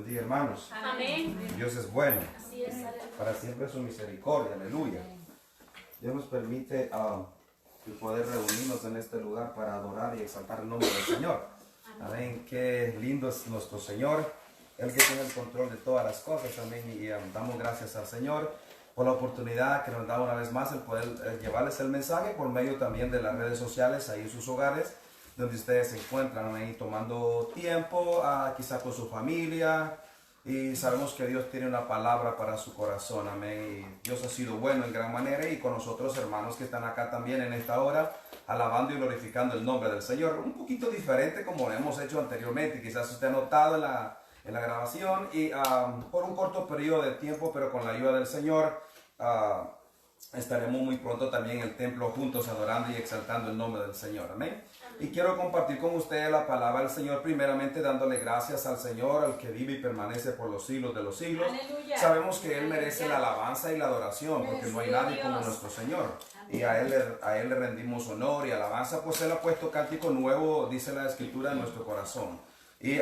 Buen día, hermanos. Amén. Dios es bueno. Así es. Para siempre su misericordia. Aleluya. Dios nos permite el poder reunirnos en este lugar para adorar y exaltar el nombre del Señor. Amén. Qué lindo es nuestro Señor. Él que tiene el control de todas las cosas. Amén. Y damos gracias al Señor por la oportunidad que nos da una vez más el poder llevarles el mensaje por medio también de las redes sociales, ahí en sus hogares, donde ustedes se encuentran ahí tomando tiempo, quizá con su familia. Y sabemos que Dios tiene una palabra para su corazón, amén. Y Dios ha sido bueno en gran manera, y con nosotros, hermanos que están acá también en esta hora, alabando y glorificando el nombre del Señor. Un poquito diferente como lo hemos hecho anteriormente, quizás usted ha notado en la grabación, y por un corto periodo de tiempo, pero con la ayuda del Señor, estaremos muy pronto también en el templo juntos adorando y exaltando el nombre del Señor, amén. Y quiero compartir con ustedes la palabra del Señor, primeramente dándole gracias al Señor, al que vive y permanece por los siglos de los siglos. Aleluya. Sabemos que Él merece la alabanza y la adoración, porque no hay nadie como nuestro Señor. Y a Él le rendimos honor y alabanza, pues Él ha puesto cántico nuevo, dice la Escritura, en nuestro corazón. Y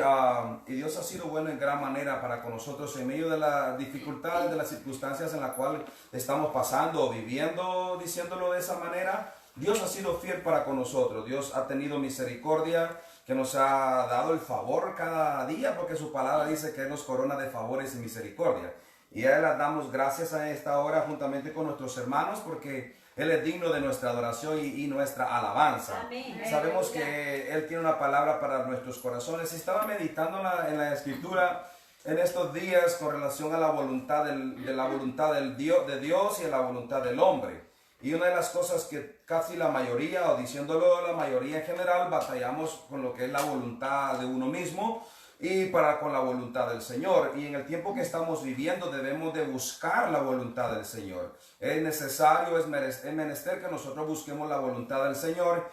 Dios ha sido bueno en gran manera para con nosotros en medio de las dificultades, de las circunstancias en las cuales estamos pasando o viviendo, diciéndolo de esa manera. Dios ha sido fiel para con nosotros. Dios ha tenido misericordia, que nos ha dado el favor cada día, porque su palabra dice que Él nos corona de favores y misericordia. Y a Él le damos gracias a esta hora juntamente con nuestros hermanos, porque Él es digno de nuestra adoración y nuestra alabanza. Amén. Sabemos que Él tiene una palabra para nuestros corazones. Estaba meditando en la Escritura en estos días con relación a la voluntad de Dios y a la voluntad del hombre. Y una de las cosas que casi la mayoría, o diciéndolo la mayoría en general, batallamos con lo que es la voluntad de uno mismo y con la voluntad del Señor. Y en el tiempo que estamos viviendo debemos de buscar la voluntad del Señor. Es necesario, es menester que nosotros busquemos la voluntad del Señor,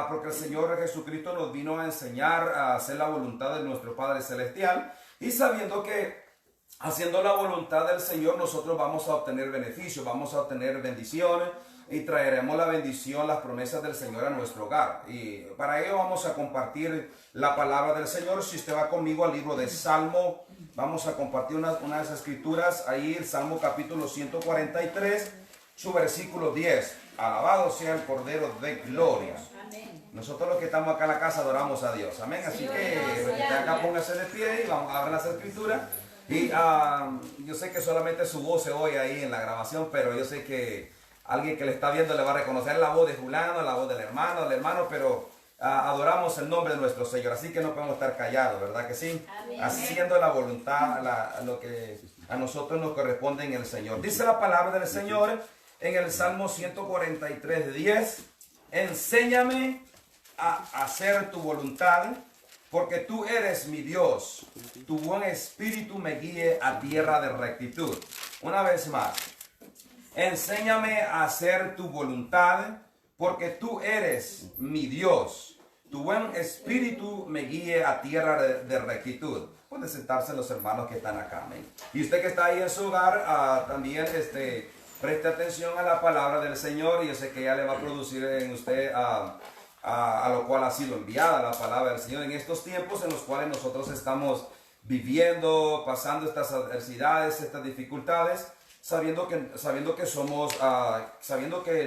porque el Señor Jesucristo nos vino a enseñar a hacer la voluntad de nuestro Padre Celestial, y sabiendo que haciendo la voluntad del Señor nosotros vamos a obtener beneficios, vamos a obtener bendiciones, y traeremos la bendición, las promesas del Señor a nuestro hogar. Y para ello vamos a compartir la palabra del Señor. Si usted va conmigo al libro de Salmo, vamos a compartir unas escrituras ahí, el Salmo capítulo 143, su versículo 10. Alabado sea el Cordero de Gloria. Nosotros los que estamos acá en la casa adoramos a Dios, amén. Así que los que están acá, pónganse de pie y vamos a ver las escrituras. Y yo sé que solamente su voz se oye ahí en la grabación, pero yo sé que alguien que le está viendo le va a reconocer la voz de Julano, la voz del hermano, pero adoramos el nombre de nuestro Señor, así que no podemos estar callados, ¿verdad que sí? Amén. Haciendo la voluntad, lo que a nosotros nos corresponde en el Señor. Dice la palabra del Señor en el Salmo 143, 10, enséñame a hacer tu voluntad, porque tú eres mi Dios, tu buen espíritu me guíe a tierra de rectitud. Una vez más, enséñame a hacer tu voluntad, porque tú eres mi Dios, tu buen espíritu me guíe a tierra de rectitud. Pueden sentarse los hermanos que están acá, amén. Y usted que está ahí en su hogar, también preste atención a la palabra del Señor, y yo sé que ya le va a producir en usted a lo cual ha sido enviada la palabra del Señor en estos tiempos en los cuales nosotros estamos viviendo, pasando estas adversidades, estas dificultades, sabiendo que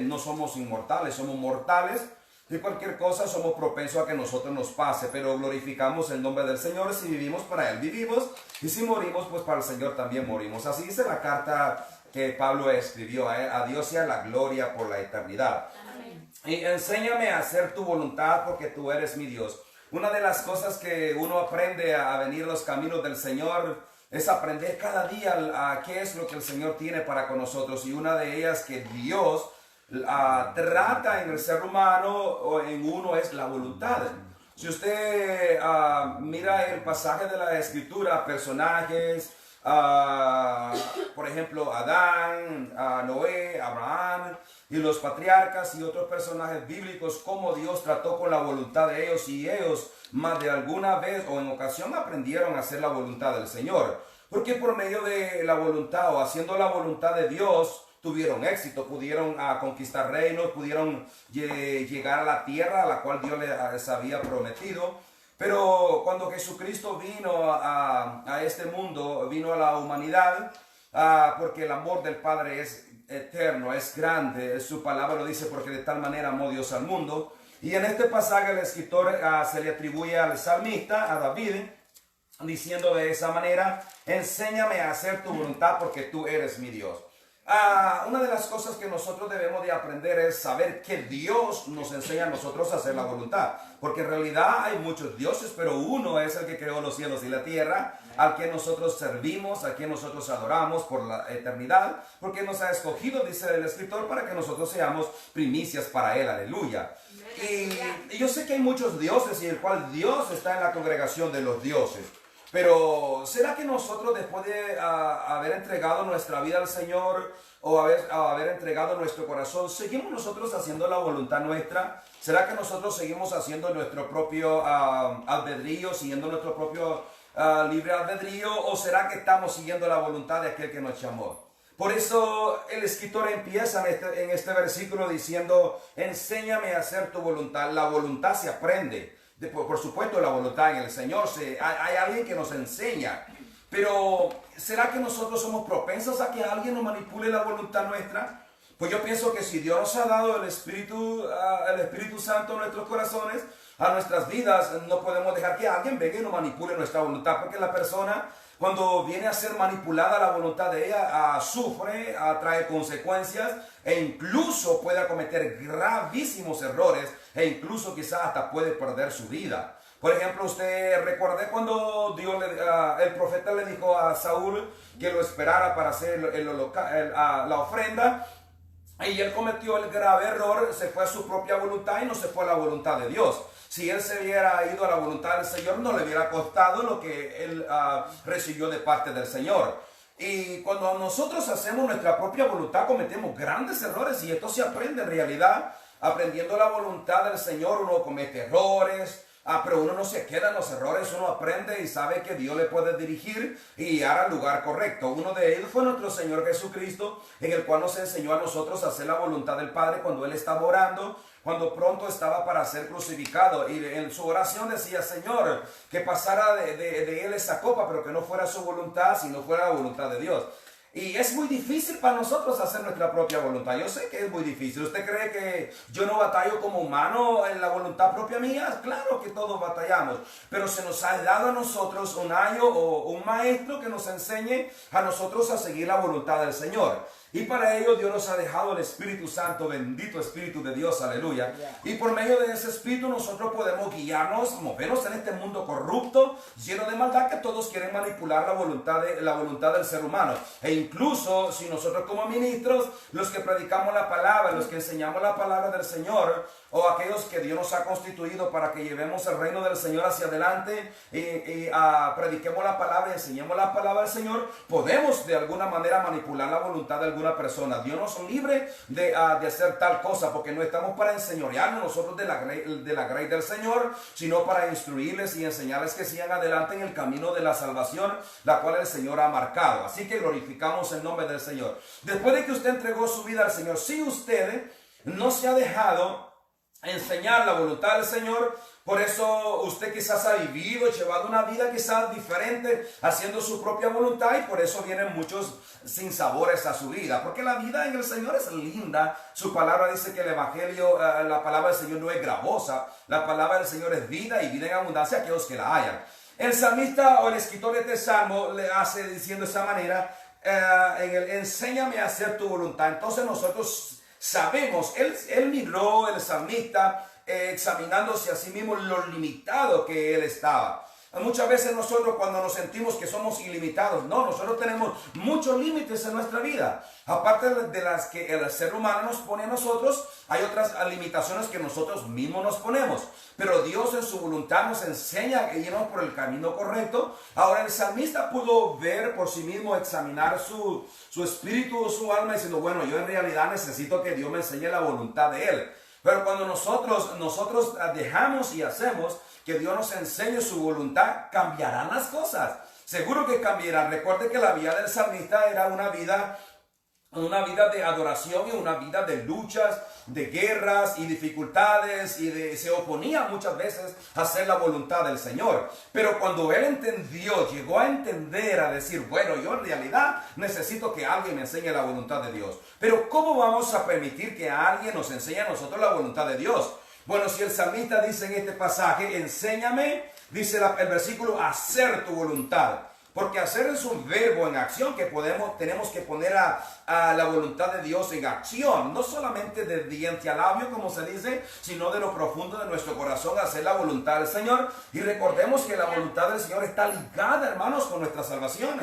no somos inmortales, somos mortales, y cualquier cosa somos propensos a que nosotros nos pase, pero glorificamos el nombre del Señor. Si vivimos, para Él vivimos, y si morimos, pues para el Señor también morimos. Así dice la carta que Pablo escribió, a Dios sea la gloria por la eternidad. Y enséñame a hacer tu voluntad, porque tú eres mi Dios. Una de las cosas que uno aprende a venir los caminos del Señor es aprender cada día a qué es lo que el Señor tiene para con nosotros. Y una de ellas que Dios trata en el ser humano o en uno es la voluntad. Si usted mira el pasaje de la Escritura, personajes, por ejemplo, Adán, Noé, Abraham y los patriarcas y otros personajes bíblicos, cómo Dios trató con la voluntad de ellos, y ellos más de alguna vez o en ocasión aprendieron a hacer la voluntad del Señor, porque por medio de la voluntad o haciendo la voluntad de Dios tuvieron éxito, pudieron conquistar reinos, pudieron llegar a la tierra a la cual Dios les había prometido. Pero cuando Jesucristo vino a este mundo, vino a la humanidad, porque el amor del Padre es eterno, es grande, su palabra lo dice, porque de tal manera amó Dios al mundo. Y en este pasaje el escritor se le atribuye al salmista, a David, diciendo de esa manera: enséñame a hacer tu voluntad porque tú eres mi Dios. Una de las cosas que nosotros debemos de aprender es saber que Dios nos enseña a nosotros a hacer la voluntad, porque en realidad hay muchos dioses, pero uno es el que creó los cielos y la tierra, al que nosotros servimos, al que nosotros adoramos por la eternidad, porque nos ha escogido, dice el escritor, para que nosotros seamos primicias para Él, aleluya. Y yo sé que hay muchos dioses y el cual Dios está en la congregación de los dioses. Pero ¿será que nosotros, después de haber entregado nuestra vida al Señor o haber entregado nuestro corazón, seguimos nosotros haciendo la voluntad nuestra? ¿Será que nosotros seguimos haciendo nuestro propio albedrío, siguiendo nuestro propio libre albedrío? ¿O será que estamos siguiendo la voluntad de aquel que nos llamó? Por eso el escritor empieza en este versículo diciendo: enséñame a hacer tu voluntad. La voluntad se aprende. Por supuesto, la voluntad en el Señor, hay alguien que nos enseña, pero ¿será que nosotros somos propensos a que alguien nos manipule la voluntad nuestra? Pues yo pienso que si Dios nos ha dado el Espíritu Santo en nuestros corazones, a nuestras vidas, no podemos dejar que alguien venga y nos manipule nuestra voluntad, porque la persona, cuando viene a ser manipulada la voluntad de ella, sufre, trae consecuencias e incluso puede cometer gravísimos errores e incluso quizás hasta puede perder su vida. Por ejemplo, usted recuerda cuando el profeta le dijo a Saúl que lo esperara para hacer la ofrenda, y él cometió el grave error, se fue a su propia voluntad y no se fue a la voluntad de Dios. Si él se hubiera ido a la voluntad del Señor, no le hubiera costado lo que él recibió de parte del Señor. Y cuando nosotros hacemos nuestra propia voluntad, cometemos grandes errores, y esto se aprende en realidad. Aprendiendo la voluntad del Señor, uno comete errores, pero uno no se queda en los errores, uno aprende y sabe que Dios le puede dirigir y guiar al lugar correcto. Uno de ellos fue nuestro Señor Jesucristo, en el cual nos enseñó a nosotros a hacer la voluntad del Padre cuando Él estaba orando, cuando pronto estaba para ser crucificado, y en su oración decía: Señor, que pasara de Él esa copa, pero que no fuera su voluntad, sino fuera la voluntad de Dios. Y es muy difícil para nosotros hacer nuestra propia voluntad. Yo sé que es muy difícil. ¿Usted cree que yo no batallo como humano en la voluntad propia mía? Claro que todos batallamos. Pero se nos ha dado a nosotros un ayo o un maestro que nos enseñe a nosotros a seguir la voluntad del Señor. Y para ello Dios nos ha dejado el Espíritu Santo, bendito Espíritu de Dios, aleluya. Y por medio de ese Espíritu nosotros podemos guiarnos, movernos en este mundo corrupto, lleno de maldad, que todos quieren manipular la voluntad del ser humano. E incluso si nosotros como ministros, los que predicamos la palabra, los que enseñamos la palabra del Señor, o aquellos que Dios nos ha constituido para que llevemos el reino del Señor hacia adelante y prediquemos la palabra y enseñemos la palabra del Señor, podemos de alguna manera manipular la voluntad de alguna persona. Dios nos libre de hacer tal cosa, porque no estamos para enseñorearnos nosotros de la grey del Señor, sino para instruirles y enseñarles que sigan adelante en el camino de la salvación, la cual el Señor ha marcado. Así que glorificamos el nombre del Señor. Después de que usted entregó su vida al Señor, si usted no se ha dejado enseñar la voluntad del Señor, por eso usted quizás ha vivido, llevado una vida quizás diferente, haciendo su propia voluntad, y por eso vienen muchos sinsabores a su vida, porque la vida en el Señor es linda. Su palabra dice que el Evangelio, la palabra del Señor no es gravosa, la palabra del Señor es vida, y vida en abundancia a aquellos que la hayan. El salmista o el escritor de este salmo le hace diciendo de esa manera, enséñame a hacer tu voluntad. Entonces nosotros sabemos, él miró, el salmista, examinándose a sí mismo lo limitado que él estaba. Muchas veces nosotros, cuando nos sentimos que somos ilimitados, no, nosotros tenemos muchos límites en nuestra vida. Aparte de las que el ser humano nos pone a nosotros, hay otras limitaciones que nosotros mismos nos ponemos. Pero Dios en su voluntad nos enseña a irnos por el camino correcto. Ahora el salmista pudo ver por sí mismo, examinar su espíritu o su alma, diciendo: bueno, yo en realidad necesito que Dios me enseñe la voluntad de Él. Pero cuando nosotros dejamos y hacemos que Dios nos enseñe su voluntad, cambiarán las cosas. Seguro que cambiarán. Recuerde que la vida del salmista era una vida una vida de adoración y una vida de luchas, de guerras y dificultades, y se oponía muchas veces a hacer la voluntad del Señor. Pero cuando él entendió, llegó a entender, a decir, bueno, yo en realidad necesito que alguien me enseñe la voluntad de Dios. Pero ¿cómo vamos a permitir que alguien nos enseñe a nosotros la voluntad de Dios? Bueno, si el salmista dice en este pasaje, enséñame, dice el versículo, hacer tu voluntad. Porque hacer es un verbo en acción que tenemos que poner a la voluntad de Dios en acción. No solamente de diente a labio, como se dice, sino de lo profundo de nuestro corazón, hacer la voluntad del Señor. Y recordemos que la voluntad del Señor está ligada, hermanos, con nuestra salvación.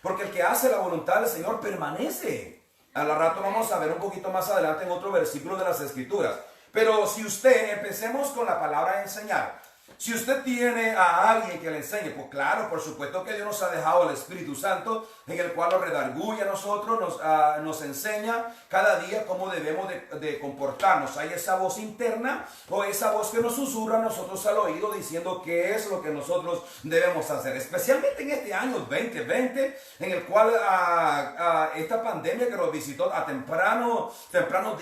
Porque el que hace la voluntad del Señor permanece. A la rato vamos a ver un poquito más adelante en otro versículo de las Escrituras. Pero si empecemos con la palabra enseñar. Si usted tiene a alguien que le enseñe, pues claro, por supuesto que Dios nos ha dejado el Espíritu Santo, en el cual nos redarguye a nosotros, nos enseña cada día cómo debemos de comportarnos. Hay esa voz interna o esa voz que nos susurra a nosotros al oído diciendo qué es lo que nosotros debemos hacer. Especialmente en este año 2020, en el cual esta pandemia que nos visitó a tempranos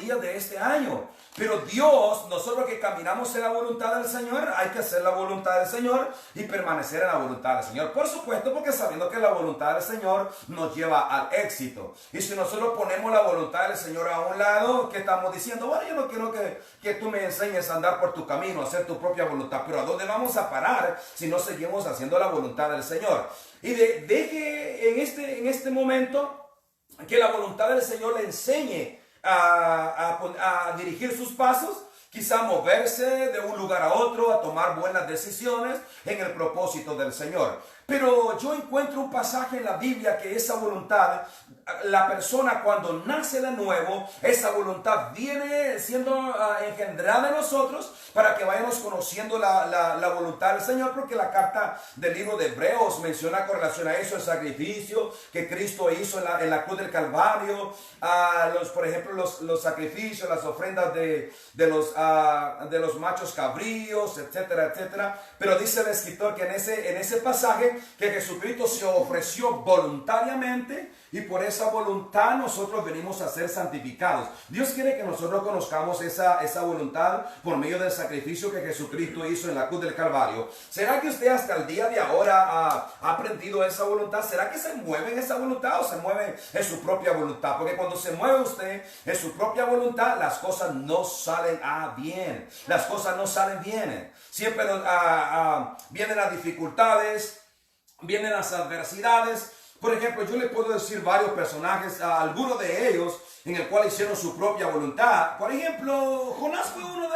días de este año. Pero Dios, nosotros que caminamos en la voluntad del Señor, hay que hacer la voluntad del Señor y permanecer en la voluntad del Señor. Por supuesto, porque sabiendo que la voluntad del Señor nos lleva al éxito. Y si nosotros ponemos la voluntad del Señor a un lado, ¿qué estamos diciendo? Bueno, yo no quiero que tú me enseñes a andar por tu camino, a hacer tu propia voluntad. Pero ¿a dónde vamos a parar si no seguimos haciendo la voluntad del Señor? Y deje en este momento que la voluntad del Señor le enseñe a dirigir sus pasos, quizá moverse de un lugar a otro, a tomar buenas decisiones en el propósito del Señor. Pero yo encuentro un pasaje en la Biblia que esa voluntad, la persona cuando nace de nuevo, esa voluntad viene siendo engendrada en nosotros para que vayamos conociendo la voluntad del Señor, porque la carta del libro de Hebreos menciona con relación a eso el sacrificio que Cristo hizo en la cruz del Calvario, por ejemplo los sacrificios, las ofrendas de los machos cabríos, etcétera, etcétera. Pero dice el escritor que en ese pasaje que Jesucristo se ofreció voluntariamente y por esa voluntad nosotros venimos a ser santificados. Dios quiere que nosotros conozcamos esa voluntad por medio del sacrificio que Jesucristo hizo en la cruz del Calvario. ¿Será que usted hasta el día de ahora ha aprendido esa voluntad? ¿Será que se mueve en esa voluntad o se mueve en su propia voluntad? Porque cuando se mueve usted en su propia voluntad, las cosas no salen bien. Las cosas no salen bien. Siempre vienen las dificultades, vienen las adversidades. Por ejemplo, yo le puedo decir varios personajes, algunos de ellos en el cual hicieron su propia voluntad. Por ejemplo, Jonás fue uno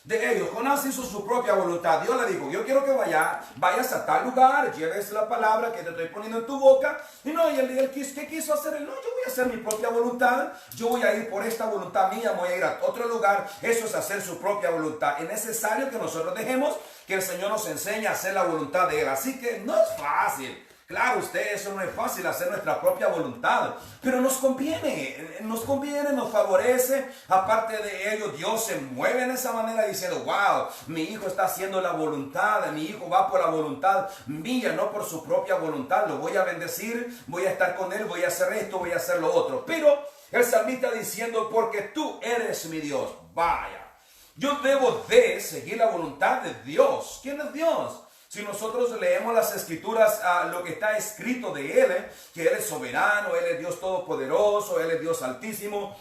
de ellos. Jonás hizo su propia voluntad. Dios le dijo, yo quiero que vayas a tal lugar, lleves la palabra que te estoy poniendo en tu boca. Y él ¿qué quiso hacer? No, yo voy a hacer mi propia voluntad. Yo voy a ir por esta voluntad mía, voy a ir a otro lugar. Eso es hacer su propia voluntad. Es necesario que nosotros dejemos que el Señor nos enseñe a hacer la voluntad de Él. Así que no es fácil. Claro, eso no es fácil, hacer nuestra propia voluntad, pero nos conviene, nos favorece. Aparte de ello, Dios se mueve en esa manera diciendo, wow, mi hijo está haciendo la voluntad, mi hijo va por la voluntad mía, no por su propia voluntad. Lo voy a bendecir, voy a estar con él, voy a hacer esto, voy a hacer lo otro. Pero el salmista diciendo, porque tú eres mi Dios, vaya, yo debo de seguir la voluntad de Dios. ¿Quién es Dios? Si nosotros leemos las Escrituras, lo que está escrito de Él, que Él es soberano, Él es Dios todopoderoso, Él es Dios altísimo,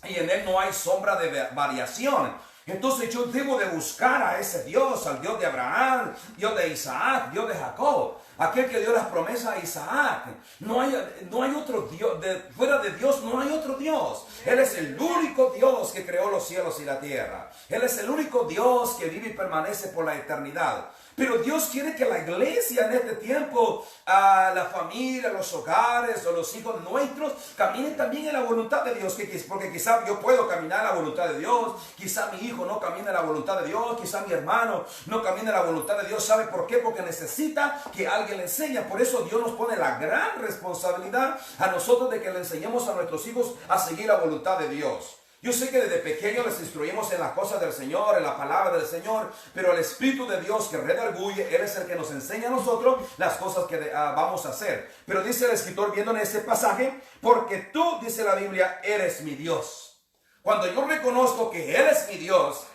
y en Él no hay sombra de variación. Entonces yo debo de buscar a ese Dios, al Dios de Abraham, Dios de Isaac, Dios de Jacob, aquel que dio las promesas a Isaac. No hay otro Dios, fuera de Dios no hay otro Dios. Él es el único Dios que creó los cielos y la tierra. Él es el único Dios que vive y permanece por la eternidad. Pero Dios quiere que la iglesia en este tiempo, la familia, los hogares o los hijos nuestros caminen también en la voluntad de Dios. Porque quizá yo puedo caminar en la voluntad de Dios, quizá mi hijo no camina en la voluntad de Dios, quizá mi hermano no camina en la voluntad de Dios. ¿Sabe por qué? Porque necesita que alguien le enseñe. Por eso Dios nos pone la gran responsabilidad a nosotros de que le enseñemos a nuestros hijos a seguir la voluntad de Dios. Yo sé que desde pequeños les instruimos en las cosas del Señor, en la palabra del Señor, pero el Espíritu de Dios que redarguye, Él es el que nos enseña a nosotros las cosas que vamos a hacer. Pero dice el escritor viendo en este pasaje, porque tú, dice la Biblia, eres mi Dios. Cuando yo reconozco que Él es mi Dios,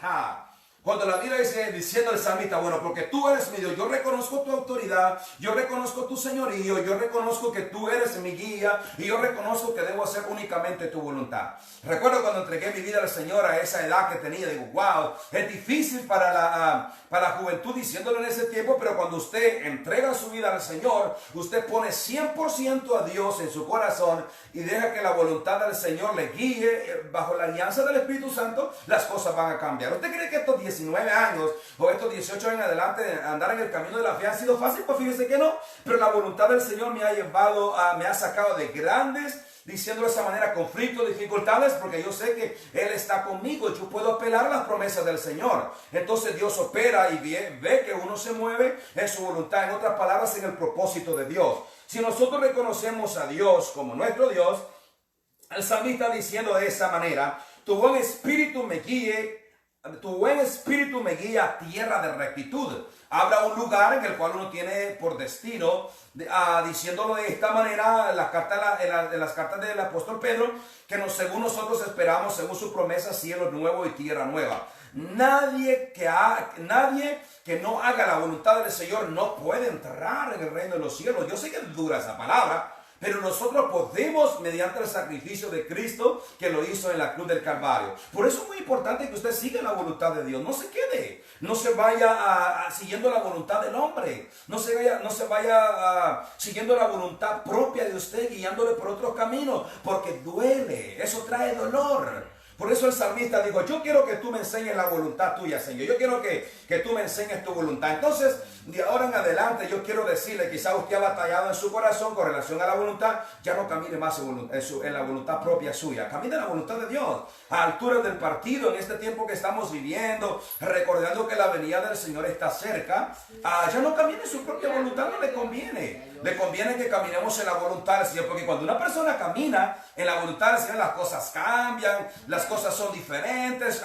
cuando la Biblia dice, diciendo el salmista, bueno, porque tú eres mi Dios, yo reconozco tu autoridad, yo reconozco tu señorío, yo reconozco que tú eres mi guía y yo reconozco que debo hacer únicamente tu voluntad. Recuerdo cuando entregué mi vida al Señor a esa edad que tenía, digo, wow, es difícil para la juventud diciéndolo en ese tiempo, pero cuando usted entrega su vida al Señor, usted pone 100% a Dios en su corazón y deja que la voluntad del Señor le guíe bajo la alianza del Espíritu Santo, las cosas van a cambiar. ¿Usted cree que estos 19 años o estos 18 años en adelante andar en el camino de la fe ha sido fácil? Pues fíjese que no, pero la voluntad del Señor me ha llevado, me ha sacado de grandes, diciéndolo de esa manera, conflictos, dificultades, porque yo sé que Él está conmigo y yo puedo apelar a las promesas del Señor. Entonces Dios opera y ve que uno se mueve en su voluntad, en otras palabras, en el propósito de Dios. Si nosotros reconocemos a Dios como nuestro Dios, el salmista diciendo de esa manera, tu buen espíritu me guía a tierra de rectitud. Habrá un lugar en el cual uno tiene por destino, diciéndolo de esta manera, en las cartas del apóstol Pedro, que según nosotros esperamos, según su promesa, cielo nuevo y tierra nueva. Nadie que no haga la voluntad del Señor no puede entrar en el reino de los cielos. Yo sé que es dura esa palabra, pero nosotros podemos, mediante el sacrificio de Cristo que lo hizo en la cruz del Calvario. Por eso es muy importante que usted siga la voluntad de Dios. No se quede, no se vaya siguiendo la voluntad del hombre. No se vaya siguiendo la voluntad propia de usted, guiándole por otros caminos, porque duele, eso trae dolor. Por eso el salmista dijo, yo quiero que tú me enseñes la voluntad tuya, Señor. Yo quiero que tú me enseñes tu voluntad. Entonces, de ahora en adelante, yo quiero decirle, quizá usted ha batallado en su corazón con relación a la voluntad, ya no camine más en la voluntad propia suya. Camine en la voluntad de Dios. A alturas del partido, en este tiempo que estamos viviendo, recordando que la venida del Señor está cerca, ya no camine en su propia voluntad, no le conviene. Le conviene que caminemos en la voluntad del Señor, porque cuando una persona camina en la voluntad del Señor, las cosas cambian, las cosas son diferentes,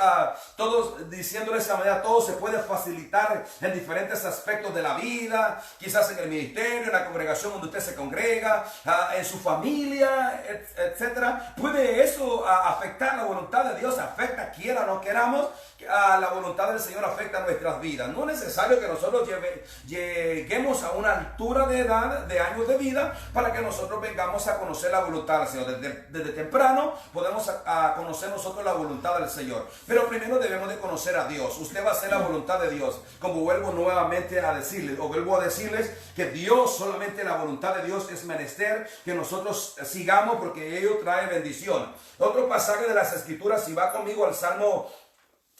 todos, diciéndole de esa manera, todo se puede facilitar en diferentes aspectos de la vida, quizás en el ministerio, en la congregación donde usted se congrega, en su familia, etcétera. Puede eso afectar la voluntad de Dios, afecta, quiera o no queramos, la voluntad del Señor afecta nuestras vidas. No es necesario que nosotros lleguemos a una altura de edad, de años de vida, para que nosotros vengamos a conocer la voluntad del Señor. Desde temprano podemos conocer nosotros la voluntad del Señor, pero primero debemos de conocer a Dios. Usted va a hacer la voluntad de Dios, como vuelvo nuevamente a decirles, o vuelvo a decirles que Dios, solamente la voluntad de Dios es menester que nosotros sigamos, porque ello trae bendición. Otro pasaje de las Escrituras, si va conmigo al Salmo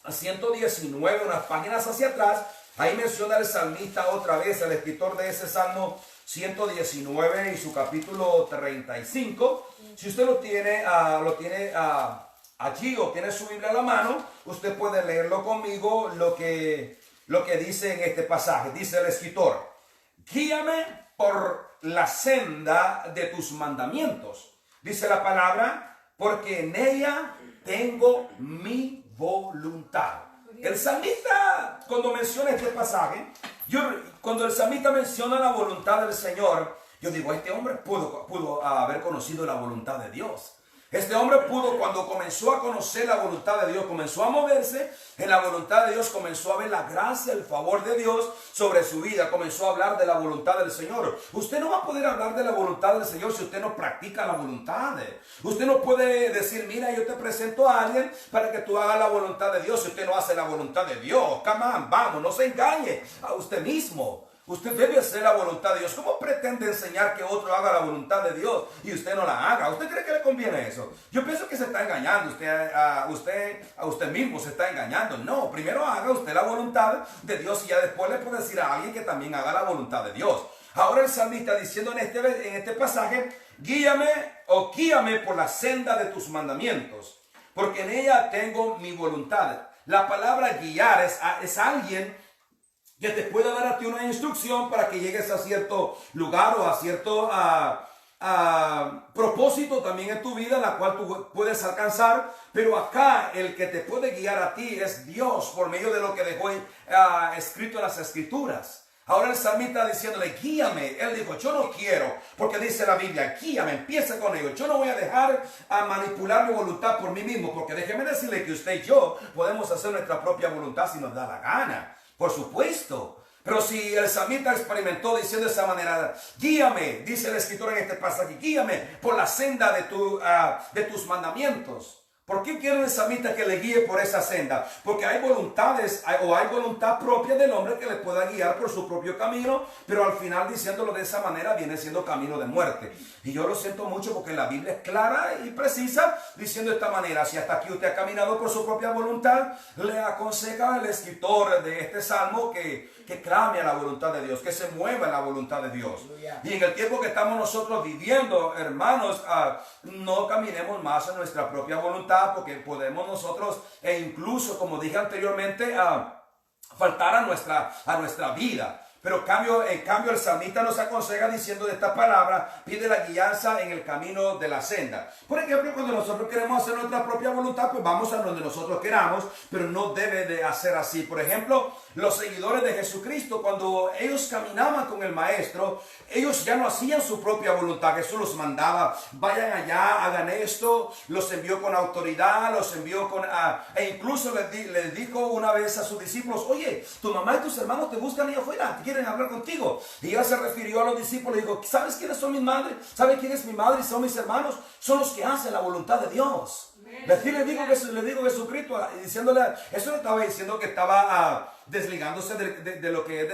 119, unas páginas hacia atrás, ahí menciona el salmista otra vez, el escritor de ese Salmo 119 y su capítulo 35. Si usted lo tiene allí o tiene su Biblia a la mano, usted puede leerlo conmigo lo que dice en este pasaje. Dice el escritor, guíame por la senda de tus mandamientos. Dice la palabra, porque en ella tengo mi voluntad. El salmista, cuando menciona este pasaje, cuando el salmista menciona la voluntad del Señor, yo digo, este hombre pudo haber conocido la voluntad de Dios. Este hombre pudo, cuando comenzó a conocer la voluntad de Dios, comenzó a moverse en la voluntad de Dios, comenzó a ver la gracia, el favor de Dios sobre su vida, comenzó a hablar de la voluntad del Señor. Usted no va a poder hablar de la voluntad del Señor si usted no practica la voluntad. Usted no puede decir, mira, yo te presento a alguien para que tú hagas la voluntad de Dios si usted no hace la voluntad de Dios. Come on, vamos, no se engañe a usted mismo. Usted debe hacer la voluntad de Dios. ¿Cómo pretende enseñar que otro haga la voluntad de Dios y usted no la haga? ¿Usted cree que le conviene eso? Yo pienso que se está engañando. A usted mismo se está engañando. No, primero haga usted la voluntad de Dios y ya después le puede decir a alguien que también haga la voluntad de Dios. Ahora el salmista diciendo en este pasaje, guíame por la senda de tus mandamientos, porque en ella tengo mi voluntad. La palabra guiar es alguien que te pueda dar a ti una instrucción para que llegues a cierto lugar o a propósito también en tu vida, la cual tú puedes alcanzar, pero acá el que te puede guiar a ti es Dios por medio de lo que dejó escrito en las Escrituras. Ahora el salmista diciéndole, guíame. Él dijo, yo no quiero, porque dice la Biblia, guíame, empieza con ello. Yo no voy a dejar a manipular mi voluntad por mí mismo, porque déjeme decirle que usted y yo podemos hacer nuestra propia voluntad si nos da la gana. Por supuesto. Pero si el salmista experimentó diciendo de esa manera, guíame, dice el escritor en este pasaje, guíame por la senda de tus mandamientos. ¿Por qué quiere el salmista que le guíe por esa senda? Porque hay voluntades o hay voluntad propia del hombre que le pueda guiar por su propio camino, pero al final diciéndolo de esa manera viene siendo camino de muerte. Y yo lo siento mucho porque la Biblia es clara y precisa diciendo de esta manera, si hasta aquí usted ha caminado por su propia voluntad, le aconseja el escritor de este salmo que clame a la voluntad de Dios, que se mueva en la voluntad de Dios. Y en el tiempo que estamos nosotros viviendo, hermanos, no caminemos más en nuestra propia voluntad, porque podemos nosotros, e incluso, como dije anteriormente, faltar a nuestra vida. Pero en cambio el salmista nos aconseja diciendo de esta palabra, pide la guianza en el camino de la senda. Por ejemplo, cuando nosotros queremos hacer nuestra propia voluntad, pues vamos a donde nosotros queramos, pero no debe de hacer así. Por ejemplo, los seguidores de Jesucristo, cuando ellos caminaban con el Maestro, ellos ya no hacían su propia voluntad. Jesús los mandaba, vayan allá, hagan esto, los envió con autoridad, los envió e incluso les dijo una vez a sus discípulos, oye, tu mamá y tus hermanos te buscan allá afuera, quieren hablar contigo. Y ella se refirió a los discípulos y dijo, ¿sabes quiénes son mis madres? ¿Sabes quién es mi madre y son mis hermanos? Son los que hacen la voluntad de Dios. Le digo Jesucristo, diciéndole, eso le estaba diciendo que estaba desligándose de lo que es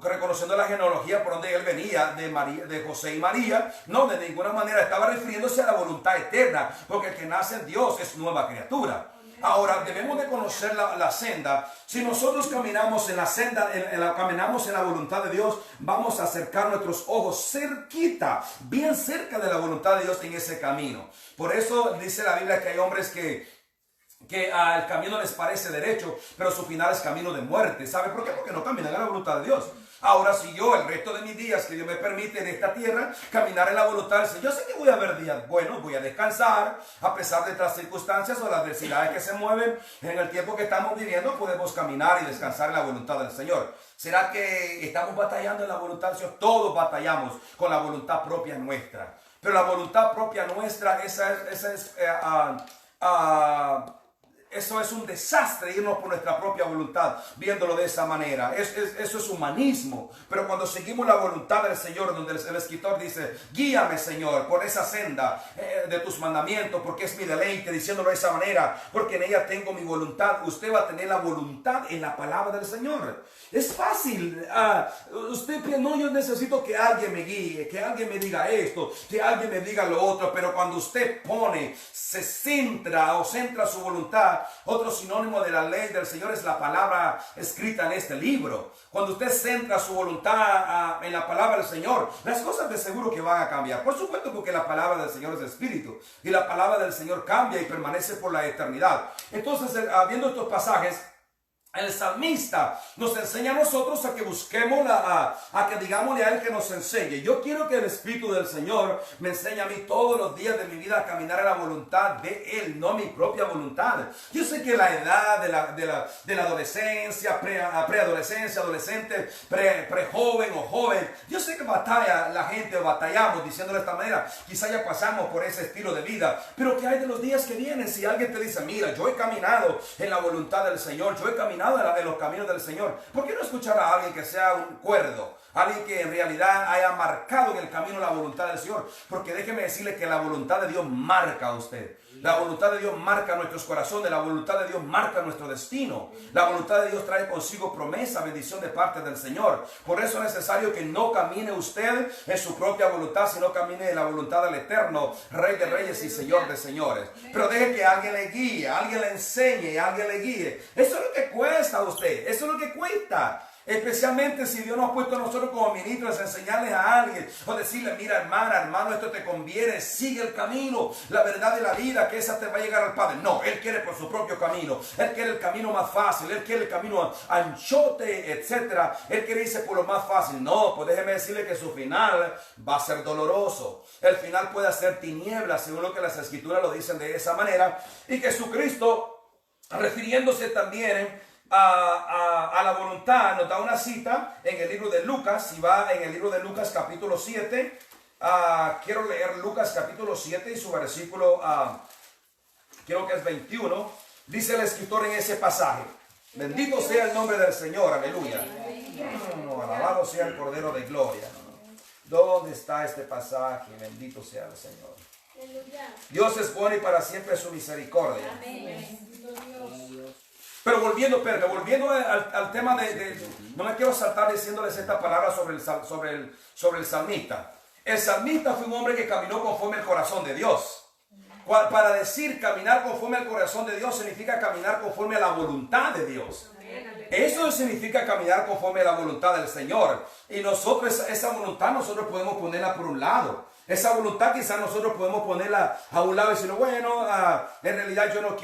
reconociendo la genealogía por donde él venía, de José y María. No, de ninguna manera estaba refiriéndose a la voluntad eterna, porque el que nace en Dios es nueva criatura. Ahora debemos de conocer la senda. Si nosotros caminamos en la senda, caminamos en la voluntad de Dios, vamos a acercar nuestros ojos cerquita, bien cerca de la voluntad de Dios en ese camino. Por eso dice la Biblia que hay hombres que el camino les parece derecho, pero su final es camino de muerte. ¿Sabe por qué? Porque no caminan en la voluntad de Dios. Ahora, si yo el resto de mis días que Dios me permite en esta tierra caminar en la voluntad del Señor, yo sé que voy a haber días buenos, voy a descansar a pesar de las circunstancias o las adversidades que se mueven. En el tiempo que estamos viviendo podemos caminar y descansar en la voluntad del Señor. ¿Será que estamos batallando en la voluntad del Señor? Todos batallamos con la voluntad propia nuestra, pero la voluntad propia nuestra, eso es un desastre, irnos por nuestra propia voluntad, viéndolo de esa manera. Eso es humanismo. Pero cuando seguimos la voluntad del Señor, donde el escritor dice, guíame, Señor, por esa senda de tus mandamientos, porque es mi deleite, diciéndolo de esa manera, porque en ella tengo mi voluntad. Usted va a tener la voluntad en la palabra del Señor. Es fácil. Usted piensa, no, yo necesito que alguien me guíe, que alguien me diga esto, que alguien me diga lo otro. Pero cuando usted se centra su voluntad, otro sinónimo de la ley del Señor es la palabra escrita en este libro. Cuando usted centra su voluntad en la palabra del Señor, las cosas de seguro que van a cambiar. Por supuesto, porque la palabra del Señor es espíritu y la palabra del Señor cambia y permanece por la eternidad. Entonces, viendo estos pasajes, el salmista nos enseña a nosotros a que busquemos, a que digámosle a Él que nos enseñe. Yo quiero que el Espíritu del Señor me enseñe a mí todos los días de mi vida a caminar en la voluntad de Él, no mi propia voluntad. Yo sé que la edad de la adolescencia, preadolescencia, adolescente, prejoven o joven, yo sé que batallamos diciendo de esta manera, quizá ya pasamos por ese estilo de vida, pero ¿qué hay de los días que vienen? Si alguien te dice, mira, yo he caminado en la voluntad del Señor, yo he caminado en los caminos del Señor, ¿por qué no escuchar a alguien que sea un cuerdo? Alguien que en realidad haya marcado en el camino la voluntad del Señor. Porque déjeme decirle que la voluntad de Dios marca a usted. La voluntad de Dios marca nuestros corazones. La voluntad de Dios marca nuestro destino. La voluntad de Dios trae consigo promesa, bendición de parte del Señor. Por eso es necesario que no camine usted en su propia voluntad, sino camine en la voluntad del Eterno, Rey de Reyes y Señor de Señores. Pero deje que alguien le guíe, alguien le enseñe, alguien le guíe. Eso es lo que cuesta a usted. Eso es lo que cuesta. Especialmente si Dios nos ha puesto a nosotros como ministros a enseñarles a alguien o decirle, mira hermana, hermano, esto te conviene, sigue el camino, la verdad de la vida, que esa te va a llegar al Padre. No, Él quiere por su propio camino. Él quiere el camino más fácil, Él quiere el camino anchote, etc. Él quiere irse por lo más fácil. No, pues déjeme decirle que su final va a ser doloroso. El final puede ser tinieblas, según lo que las Escrituras lo dicen de esa manera. Y que Jesucristo, refiriéndose también a la voluntad, nos da una cita en el libro de Lucas. Si va en el libro de Lucas capítulo 7, quiero leer Lucas capítulo 7 y su versículo, creo que es 21. Dice el escritor en ese pasaje: bendito sea el nombre del Señor, aleluya. Alabado sea el Cordero de Gloria. ¿Dónde está este pasaje? Bendito sea el Señor. Dios es bueno y para siempre es su misericordia. Pero volviendo al tema no me quiero saltar diciéndoles esta palabra sobre el salmista. El salmista fue un hombre que caminó conforme al corazón de Dios. Para decir caminar conforme al corazón de Dios significa caminar conforme a la voluntad de Dios. Eso significa caminar conforme a la voluntad del Señor. Y nosotros, esa voluntad nosotros podemos ponerla por un lado. Esa voluntad quizás nosotros podemos ponerla a un lado y decir, bueno, en realidad yo no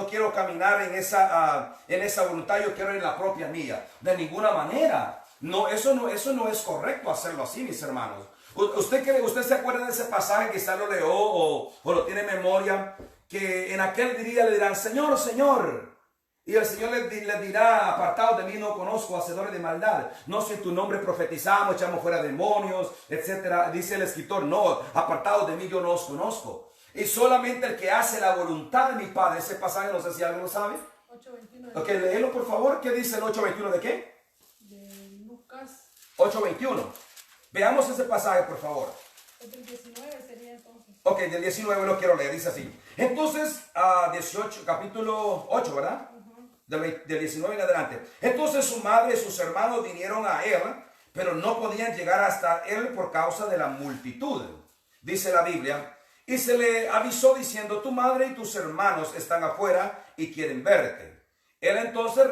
quiero caminar en esa voluntad, yo quiero ir en la propia mía. De ninguna manera. No, eso no es correcto hacerlo así, mis hermanos. ¿Usted se acuerda de ese pasaje, quizás lo leyó o lo tiene en memoria? Que en aquel día le dirán, Señor, Señor. Y el Señor les dirá, apartados de mí no conozco, hacedores de maldad. No sé en tu nombre profetizamos, echamos fuera demonios, etc. Dice el escritor, no, apartados de mí yo no os conozco. Y solamente el que hace la voluntad de mi Padre. Ese pasaje, no sé si alguien lo sabe. 8:21. Ok, léelo por favor. ¿Qué dice el 8:21 de qué? De Lucas. 8:21. Veamos ese pasaje, por favor. El 19 sería entonces. Ok, del 19 lo quiero leer, dice así. Entonces, 18, capítulo 8, ¿verdad? Del 19 en adelante. Entonces su madre y sus hermanos vinieron a él, pero no podían llegar hasta él por causa de la multitud. Dice la Biblia, y se le avisó diciendo, tu madre y tus hermanos están afuera y quieren verte. Él entonces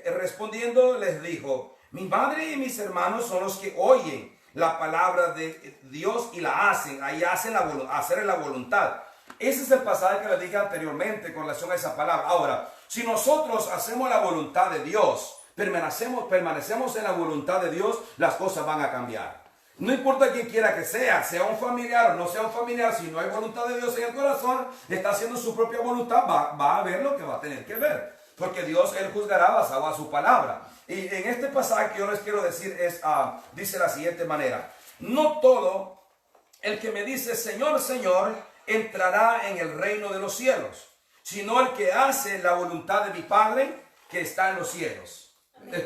respondiendo les dijo, mi madre y mis hermanos son los que oyen la palabra de Dios y la hacen. Ahí hacen hacer la voluntad. Ese es el pasaje que les dije anteriormente con relación a esa palabra. Ahora, si nosotros hacemos la voluntad de Dios, permanecemos en la voluntad de Dios, las cosas van a cambiar. No importa quién quiera que sea un familiar o no sea un familiar, si no hay voluntad de Dios en el corazón, está haciendo su propia voluntad, va a ver lo que va a tener que ver. Porque Dios, Él juzgará basado a su palabra. Y en este pasaje que yo les quiero decir dice la siguiente manera. No todo el que me dice Señor, Señor, entrará en el reino de los cielos, sino el que hace la voluntad de mi Padre que está en los cielos.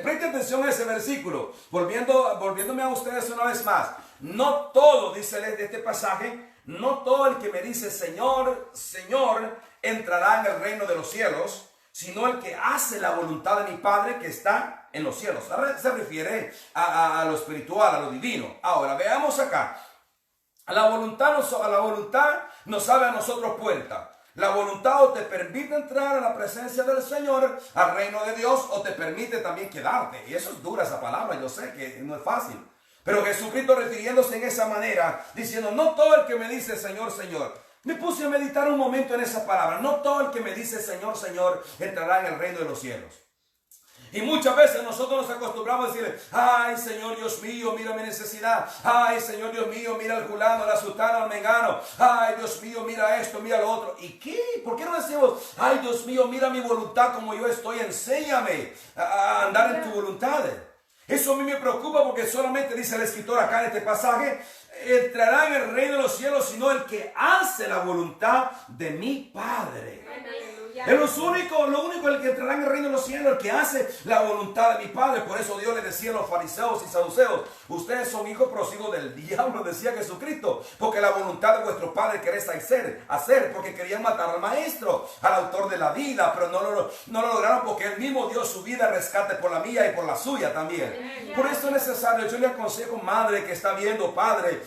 Preste atención a ese versículo. Volviéndome a ustedes una vez más. No todo, dice este pasaje, no todo el que me dice Señor, Señor, entrará en el reino de los cielos, sino el que hace la voluntad de mi Padre que está en los cielos. Se refiere a lo espiritual, a lo divino. Ahora, veamos acá. La voluntad nos abre a nosotros puerta. La voluntad o te permite entrar a la presencia del Señor, al reino de Dios, o te permite también quedarte. Y eso es dura esa palabra, yo sé que no es fácil. Pero Jesucristo refiriéndose en esa manera, diciendo, no todo el que me dice Señor, Señor. Me puse a meditar un momento en esa palabra. No todo el que me dice Señor, Señor, entrará en el reino de los cielos. Y muchas veces nosotros nos acostumbramos a decirle, ay Señor Dios mío, mira mi necesidad. Ay Señor Dios mío, mira al fulano, la sultana, al mengano. Ay Dios mío, mira esto, mira lo otro. ¿Y qué? ¿Por qué no decimos, ay Dios mío, mira mi voluntad como yo estoy, enséñame a andar en tu voluntad? Eso a mí me preocupa porque solamente dice el escritor acá en este pasaje, entrará en el reino de los cielos, sino el que hace la voluntad de mi Padre. Es lo único el que entrará en el reino de los cielos, el que hace la voluntad de mi Padre. Por eso Dios le decía a los fariseos y saduceos, ustedes son hijos próximos del diablo, decía Jesucristo, porque la voluntad de vuestro Padre queréis hacer, porque querían matar al maestro, al autor de la vida, pero no lo lograron porque él mismo dio su vida a rescate por la mía y por la suya también. Por eso es necesario, yo le aconsejo, madre que está viendo, padre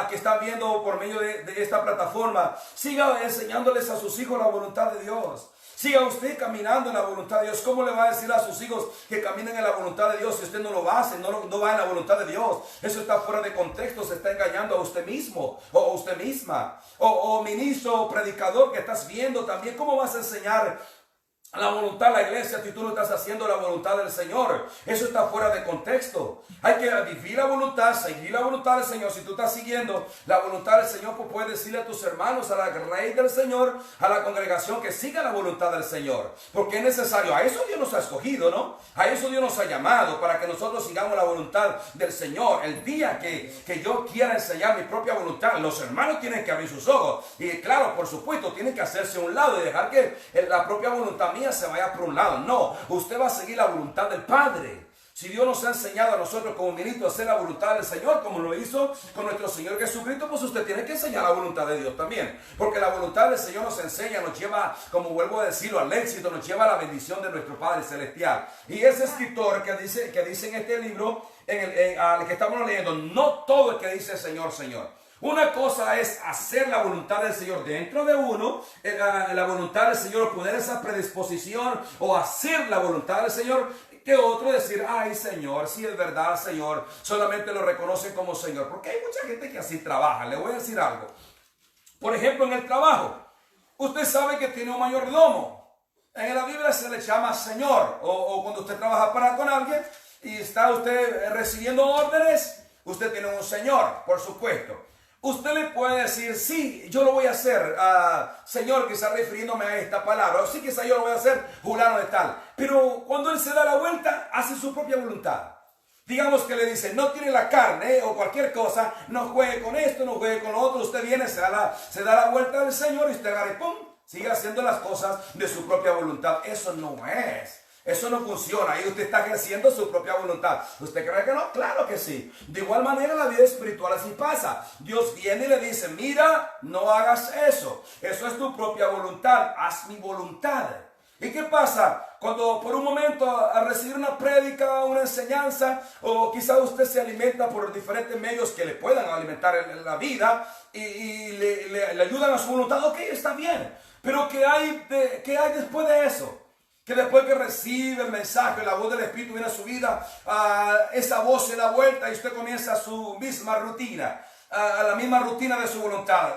que está viendo por medio de esta plataforma, siga enseñándoles a sus hijos la voluntad de Dios. Siga usted caminando en la voluntad de Dios. ¿Cómo le va a decir a sus hijos que caminen en la voluntad de Dios si usted no lo hace, no va en la voluntad de Dios? Eso está fuera de contexto, se está engañando a usted mismo o a usted misma. O ministro o predicador que estás viendo también, ¿cómo vas a enseñar la voluntad de la iglesia si tú no estás haciendo la voluntad del Señor? Eso está fuera de contexto. Hay que vivir la voluntad, seguir la voluntad del Señor. Si tú estás siguiendo la voluntad del Señor, pues puedes decirle a tus hermanos, a la rey del Señor, a la congregación, que siga la voluntad del Señor, porque es necesario. A eso Dios nos ha escogido, ¿no? A eso Dios nos ha llamado, para que nosotros sigamos la voluntad del Señor. El día que yo quiera enseñar mi propia voluntad, los hermanos tienen que abrir sus ojos y, claro, por supuesto, tienen que hacerse a un lado y dejar que la propia voluntad mía se vaya por un lado. No, usted va a seguir la voluntad del Padre. Si Dios nos ha enseñado a nosotros como ministros a hacer la voluntad del Señor, como lo hizo con nuestro Señor Jesucristo, pues usted tiene que enseñar la voluntad de Dios también. Porque la voluntad del Señor nos enseña, nos lleva, como vuelvo a decirlo, al éxito, nos lleva a la bendición de nuestro Padre Celestial. Y ese escritor que dice en este libro, al que estamos leyendo, no todo el que dice Señor, Señor. Una cosa es hacer la voluntad del Señor dentro de uno, la voluntad del Señor, poner esa predisposición o hacer la voluntad del Señor, que otro decir, ay Señor, si es verdad Señor, solamente lo reconocen como Señor, porque hay mucha gente que así trabaja. Le voy a decir algo. Por ejemplo, en el trabajo, usted sabe que tiene un mayordomo. En la Biblia se le llama Señor, o cuando usted trabaja con alguien y está usted recibiendo órdenes, usted tiene un Señor, por supuesto. Usted le puede decir, sí, yo lo voy a hacer, Señor, quizás refiriéndome a esta palabra, o sí, quizás yo lo voy a hacer, fulano de tal. Pero cuando él se da la vuelta, hace su propia voluntad. Digamos que le dice, no tiene la carne o cualquier cosa, no juegue con esto, no juegue con lo otro. Usted viene, se da la vuelta del Señor y usted agarra y ¡pum! Sigue haciendo las cosas de su propia voluntad. Eso no es. Eso no funciona. Ahí usted está ejerciendo su propia voluntad. ¿Usted cree que no? Claro que sí. De igual manera en la vida espiritual así pasa. Dios viene y le dice, mira, no hagas eso. Eso es tu propia voluntad. Haz mi voluntad. ¿Y qué pasa? Cuando por un momento al recibir una prédica, una enseñanza, o quizá usted se alimenta por diferentes medios que le puedan alimentar en la vida y le ayudan a su voluntad, ok, está bien. Pero ¿qué hay después de eso? Que después que recibe el mensaje, la voz del Espíritu viene a su vida, esa voz se da vuelta y usted comienza su misma rutina, la misma rutina de su voluntad.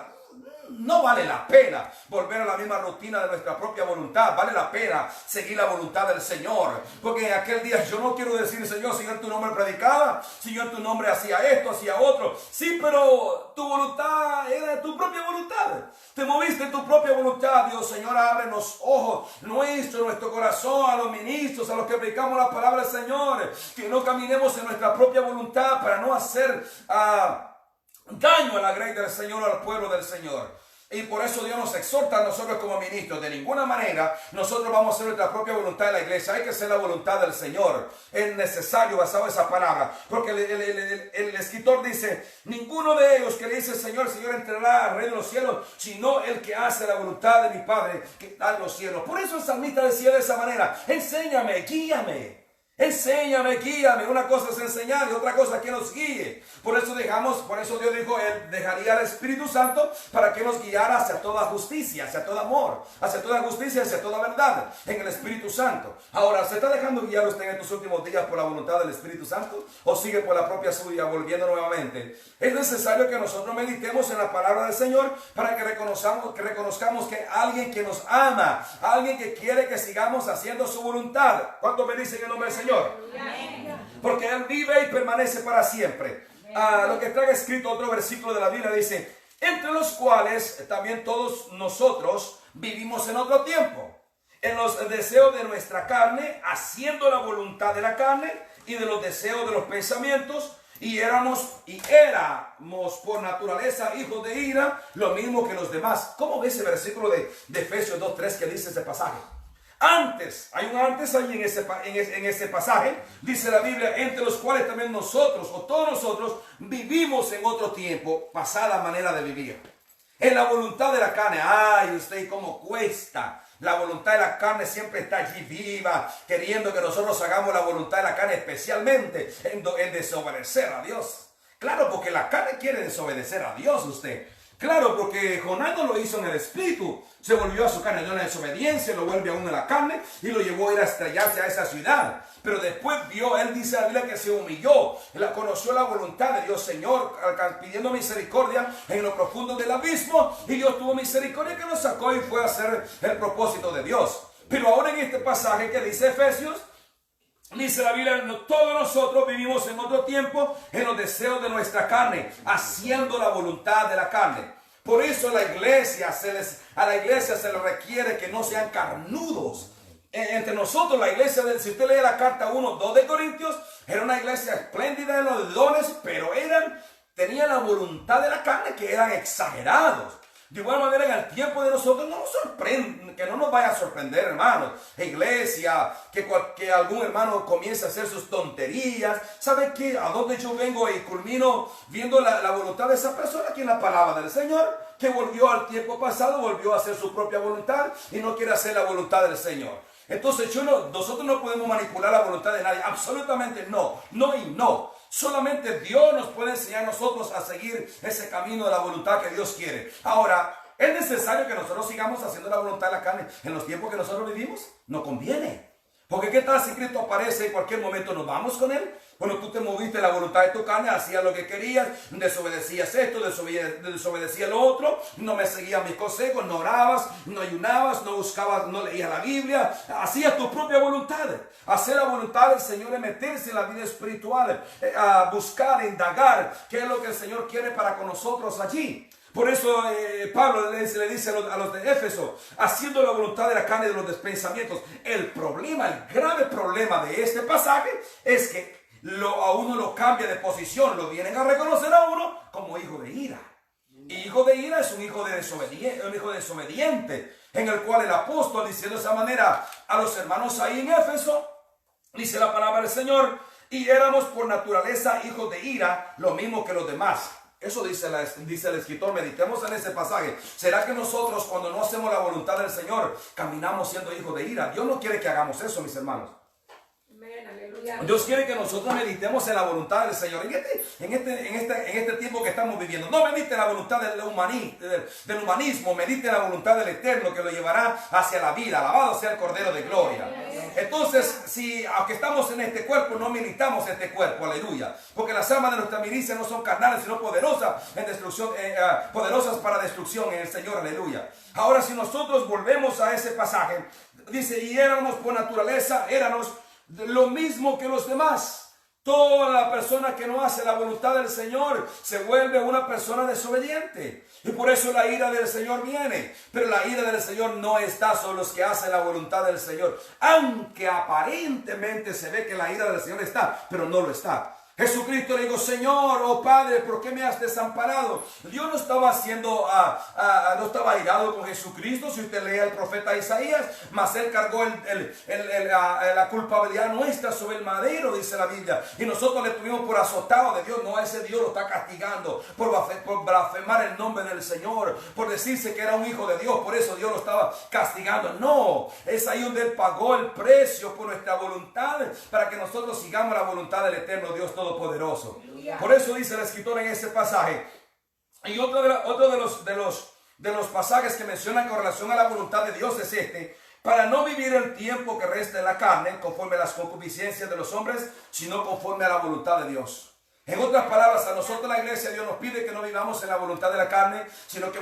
No vale la pena volver a la misma rutina de nuestra propia voluntad. Vale la pena seguir la voluntad del Señor. Porque en aquel día yo no quiero decir, Señor, si yo en tu nombre predicaba, si yo en tu nombre hacía esto, hacía otro. Sí, pero tu voluntad era tu propia voluntad. Te moviste en tu propia voluntad. Dios, Señor, abre los ojos nuestro corazón, a los ministros, a los que predicamos la palabra del Señor. Que no caminemos en nuestra propia voluntad para no hacer daño a la grey del Señor, al pueblo del Señor. Y por eso Dios nos exhorta a nosotros como ministros. De ninguna manera nosotros vamos a hacer nuestra propia voluntad en la iglesia. Hay que hacer la voluntad del Señor. Es necesario basado en esa palabra. Porque el escritor dice, ninguno de ellos que le dice Señor, Señor entrará al reino de los cielos, sino el que hace la voluntad de mi Padre que está en los cielos. Por eso el salmista decía de esa manera, enséñame, guíame. Enséñame, guíame. Una cosa es enseñar y otra cosa es que nos guíe. Por eso Dios dijo, Él dejaría al Espíritu Santo para que nos guiara hacia toda justicia, hacia todo amor, hacia toda justicia, hacia toda verdad, en el Espíritu Santo. Ahora, ¿se está dejando guiar usted en estos últimos días por la voluntad del Espíritu Santo? ¿O sigue por la propia suya, volviendo nuevamente? Es necesario que nosotros meditemos en la palabra del Señor para que reconozcamos que alguien que nos ama, alguien que quiere que sigamos haciendo su voluntad. ¿Cuántos me dicen en el nombre del Señor? Porque Él vive y permanece para siempre. Lo que trae escrito otro versículo de la Biblia dice, entre los cuales también todos nosotros vivimos en otro tiempo, en los deseos de nuestra carne, haciendo la voluntad de la carne y de los deseos de los pensamientos, y éramos por naturaleza hijos de ira, lo mismo que los demás. ¿Cómo ve ese versículo de Efesios 2:3 que dice ese pasaje? Antes, hay un antes ahí en ese pasaje, dice la Biblia, entre los cuales también nosotros, o todos nosotros, vivimos en otro tiempo, pasada manera de vivir. En la voluntad de la carne, ay, usted cómo cuesta. La voluntad de la carne siempre está allí viva, queriendo que nosotros hagamos la voluntad de la carne, especialmente en desobedecer a Dios. Claro, porque la carne quiere desobedecer a Dios usted. Claro, porque Jonás no lo hizo en el espíritu, se volvió a su carne, dio una desobediencia, lo vuelve aún en la carne y lo llevó a ir a estrellarse a esa ciudad. Pero después vio, él dice la Biblia que se humilló, conoció la voluntad de Dios, Señor, pidiendo misericordia en lo profundo del abismo, y Dios tuvo misericordia que lo sacó y fue a hacer el propósito de Dios. Pero ahora en este pasaje que dice Efesios, dice la Biblia, todos nosotros vivimos en otro tiempo en los deseos de nuestra carne, haciendo la voluntad de la carne. Por eso a la iglesia se le requiere que no sean carnudos. Entre nosotros, la iglesia, si usted lee la carta 1:2 de Corintios, era una iglesia espléndida en los dones, pero tenían la voluntad de la carne, que eran exagerados. De igual manera, en el tiempo de nosotros no nos sorprende, que no nos vaya a sorprender, hermanos. Iglesia, que algún hermano comience a hacer sus tonterías. ¿Sabe qué? A dónde yo vengo y culmino viendo la voluntad de esa persona aquí en la palabra del Señor, que volvió al tiempo pasado, volvió a hacer su propia voluntad y no quiere hacer la voluntad del Señor. Entonces nosotros no podemos manipular la voluntad de nadie, absolutamente no, no y no. Solamente Dios nos puede enseñar a nosotros a seguir ese camino de la voluntad que Dios quiere. Ahora, ¿es necesario que nosotros sigamos haciendo la voluntad de la carne en los tiempos que nosotros vivimos? No conviene. Porque ¿qué tal si Cristo aparece en cualquier momento? ¿Nos vamos con Él? Bueno, tú te moviste la voluntad de tu carne, hacías lo que querías, desobedecías esto, desobedecías lo otro, no me seguías mis consejos, no orabas, no ayunabas, no buscabas, no leías la Biblia, hacías tu propia voluntad. Hacer la voluntad del Señor es meterse en la vida espiritual, a buscar, indagar qué es lo que el Señor quiere para con nosotros allí. Por eso Pablo le dice a los de Éfeso, haciendo la voluntad de la carne de los pensamientos. El grave problema de este pasaje es que a uno lo cambia de posición, lo vienen a reconocer a uno como hijo de ira. Y hijo de ira es un hijo desobediente, en el cual el apóstol, diciendo de esa manera a los hermanos ahí en Éfeso, dice la palabra del Señor, y éramos por naturaleza hijos de ira, lo mismo que los demás. Eso dice el escritor, meditemos en ese pasaje. ¿Será que nosotros cuando no hacemos la voluntad del Señor caminamos siendo hijos de ira? Dios no quiere que hagamos eso, mis hermanos. Dios quiere que nosotros meditemos en la voluntad del Señor. En este tiempo que estamos viviendo, no medite en la voluntad del humanismo, medite en la voluntad del Eterno, que lo llevará hacia la vida. Alabado sea el Cordero de Gloria. Entonces, si aunque estamos en este cuerpo, no militamos este cuerpo, aleluya, porque las armas de nuestra milicia no son carnales, sino poderosas en destrucción, poderosas para destrucción en el Señor, aleluya. Ahora, si nosotros volvemos a ese pasaje, dice, y éramos por naturaleza, éramos lo mismo que los demás. Toda la persona que no hace la voluntad del Señor se vuelve una persona desobediente. Y por eso la ira del Señor viene. Pero la ira del Señor no está sobre los que hacen la voluntad del Señor. Aunque aparentemente se ve que la ira del Señor está, pero no lo está. Jesucristo le dijo, Señor, oh Padre, ¿por qué me has desamparado? Dios no estaba no estaba airado con Jesucristo. Si usted lee al profeta Isaías, mas Él cargó la culpabilidad nuestra sobre el madero, dice la Biblia. Y nosotros le tuvimos por azotado de Dios. No, ese Dios lo está castigando por blasfemar el nombre del Señor, por decirse que era un hijo de Dios. Por eso Dios lo estaba castigando. No, es ahí donde Él pagó el precio por nuestra voluntad, para que nosotros sigamos la voluntad del eterno Dios Todopoderoso. Por eso dice el escritor en ese pasaje. Y otro de los pasajes que mencionan con relación a la voluntad de Dios es para no vivir el tiempo que resta en la carne conforme a las concupiscencias de los hombres, sino conforme a la voluntad de Dios. En otras palabras, a nosotros la iglesia, Dios nos pide que no vivamos en la voluntad de la carne, sino que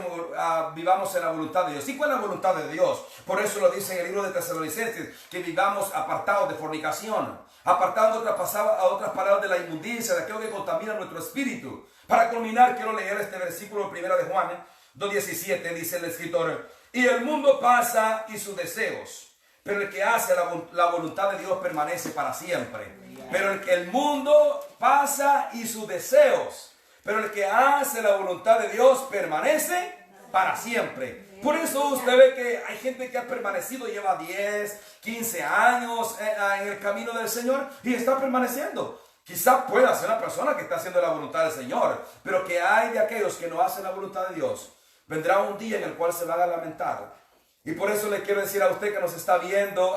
vivamos en la voluntad de Dios. ¿Y cuál es la voluntad de Dios? Por eso lo dice en el libro de Tesalonicenses, que vivamos apartados de fornicación, apartados a otras palabras de la inmundicia, de aquello que contamina nuestro espíritu. Para culminar, quiero leer este versículo primero de Juan 2:17, dice el escritor, y el mundo pasa y sus deseos, pero el que hace la voluntad de Dios permanece para siempre. Pero el mundo pasa y sus deseos, pero el que hace la voluntad de Dios permanece para siempre. Por eso usted ve que hay gente que ha permanecido, lleva 10, 15 años en el camino del Señor y está permaneciendo. Quizá pueda ser una persona que está haciendo la voluntad del Señor, pero que hay de aquellos que no hacen la voluntad de Dios. Vendrá un día en el cual se van a lamentar. Y por eso le quiero decir a usted que nos está viendo,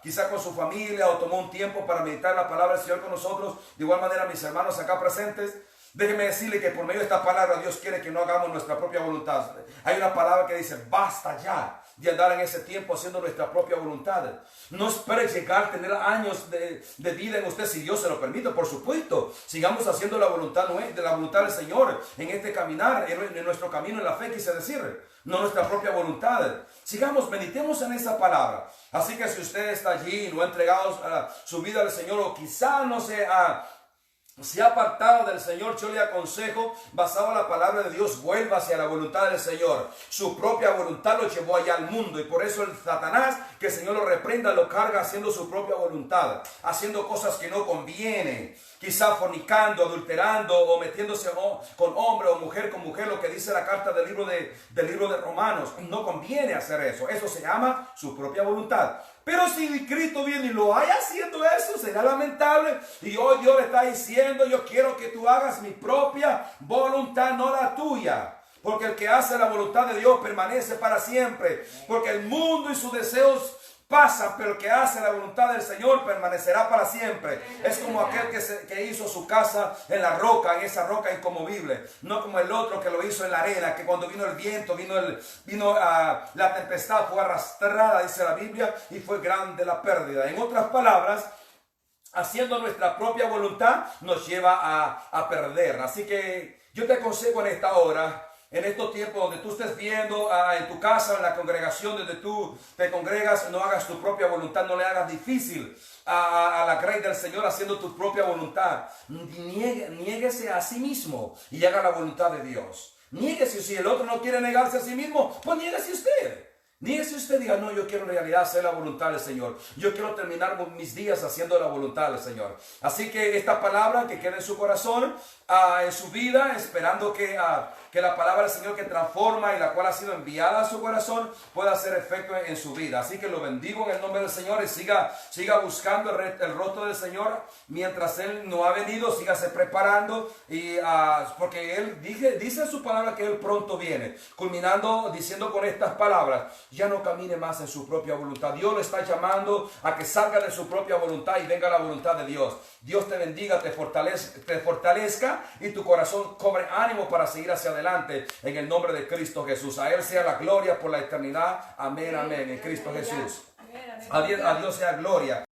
quizá con su familia, o tomó un tiempo para meditar la palabra del Señor con nosotros, de igual manera mis hermanos acá presentes, Déjeme decirle que por medio de esta palabra Dios quiere que no hagamos nuestra propia voluntad. Hay una palabra que dice, basta ya de andar en ese tiempo haciendo nuestra propia voluntad. No espere llegar a tener años de vida en usted, si Dios se lo permite, por supuesto. Sigamos haciendo la voluntad del Señor en este caminar, en nuestro camino en la fe, quise decir, no nuestra propia voluntad. Sigamos, meditemos en esa palabra. Así que si usted está allí y no ha entregado su vida al Señor, o quizá no se ha apartado del Señor, yo le aconsejo, basado en la palabra de Dios, vuelva hacia la voluntad del Señor. Su propia voluntad lo llevó allá al mundo, y por eso el Satanás, que el Señor lo reprenda, lo carga haciendo su propia voluntad, haciendo cosas que no convienen, quizá fornicando, adulterando, o metiéndose con hombre o mujer con mujer, lo que dice la carta del libro de Romanos. No conviene hacer eso. Eso se llama su propia voluntad. Pero si Cristo viene y lo haya haciendo eso, será lamentable. Y hoy Dios le está diciendo, yo quiero que tú hagas mi propia voluntad, no la tuya. Porque el que hace la voluntad de Dios permanece para siempre. Porque el mundo y sus deseos pasan, pero el que hace la voluntad del Señor permanecerá para siempre. Es como aquel que hizo su casa en la roca, en esa roca inconmovible. No como el otro que lo hizo en la arena, que cuando vino el viento, vino la tempestad, fue arrastrada, dice la Biblia, y fue grande la pérdida. En otras palabras, haciendo nuestra propia voluntad nos lleva a perder. Así que yo te aconsejo en esta hora, en estos tiempos donde tú estés viendo en tu casa, en la congregación donde tú te congregas, no hagas tu propia voluntad, no le hagas difícil a la grey del Señor haciendo tu propia voluntad. Niéguese a sí mismo y haga la voluntad de Dios. Niéguese. Si el otro no quiere negarse a sí mismo, pues niéguese usted. Niéguese usted, diga, no, yo quiero en realidad hacer la voluntad del Señor. Yo quiero terminar mis días haciendo la voluntad del Señor. Así que esta palabra que quede en su corazón, en su vida, esperando que la palabra del Señor que transforma y la cual ha sido enviada a su corazón pueda hacer efecto en su vida. Así que lo bendigo en el nombre del Señor y siga buscando el rostro del Señor mientras Él no ha venido. Sígase preparando porque Él dice en su palabra que Él pronto viene, culminando diciendo con estas palabras: ya no camine más en su propia voluntad. Dios le está llamando a que salga de su propia voluntad y venga la voluntad de Dios. Dios te bendiga, te fortalezca y tu corazón cobre ánimo para seguir hacia adelante en el nombre de Cristo Jesús. A Él sea la gloria por la eternidad. Amén, amén. En Cristo Jesús. A Dios sea gloria.